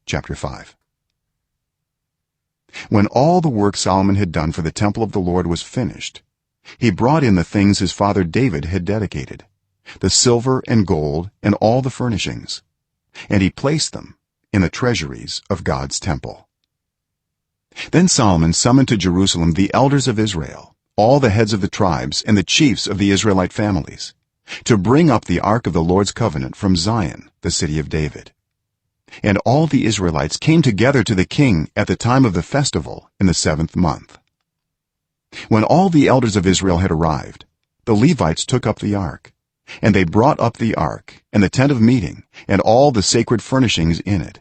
chapter 5. When all the work Solomon had done for the temple of the Lord was finished, he brought in the things his father David had dedicated, the silver and gold and all the furnishings, and he placed them in the treasuries of God's temple. Then Solomon summoned to Jerusalem the elders of Israel, all the heads of the tribes and the chiefs of the Israelite families, to bring up the ark of the Lord's covenant from Zion, the city of David. And all the Israelites came together to the king at the time of the festival in the 7th month. When all the elders of Israel had arrived, the Levites took up the ark, and they brought up the ark and the tent of meeting and all the sacred furnishings in it.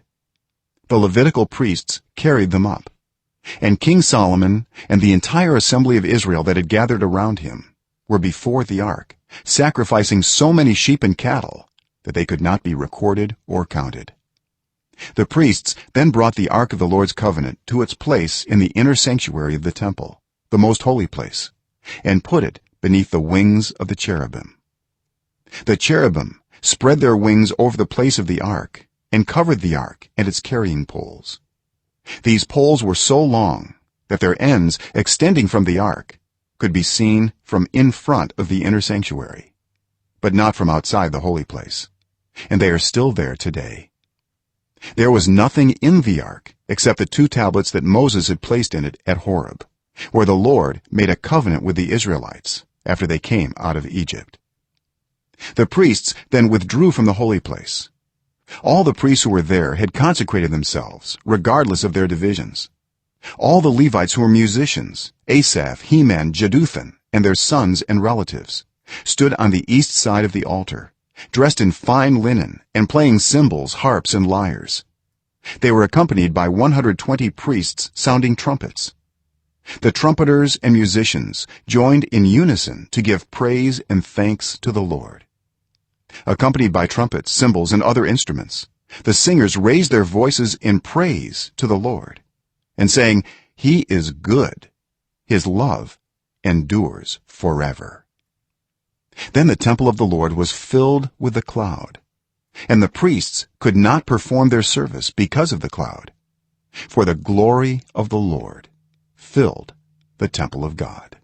The Levitical priests carried them up, and King Solomon and the entire assembly of Israel that had gathered around him were before the ark, sacrificing so many sheep and cattle that they could not be recorded or counted. The priests then brought the ark of the Lord's covenant to its place in the inner sanctuary of the temple, the most holy place, and put it beneath the wings of the cherubim. The cherubim spread their wings over the place of the ark and covered the ark and its carrying poles. These poles were so long that their ends, extending from the ark, could be seen from in front of the inner sanctuary, but not from outside the holy place, and they are still there today. There was nothing in the ark except the 2 tablets that Moses had placed in it at Horeb, where the Lord made a covenant with the Israelites after they came out of Egypt. The priests then withdrew from the holy place. All the priests who were there had consecrated themselves regardless of their divisions. All the Levites who were musicians, Asaph, Heman, Jeduthun, and their sons and relatives, stood on the east side of the altar, dressed in fine linen and playing cymbals, harps, and lyres. They were accompanied by 120 priests sounding trumpets. The trumpeters and musicians joined in unison to give praise and thanks to the Lord. Accompanied by trumpets, cymbals, and other instruments, the singers raised their voices in praise to the Lord, and saying, "He is good. His love endures forever." Then the temple of the Lord was filled with the cloud, and the priests could not perform their service because of the cloud, for the glory of the Lord filled the temple of God.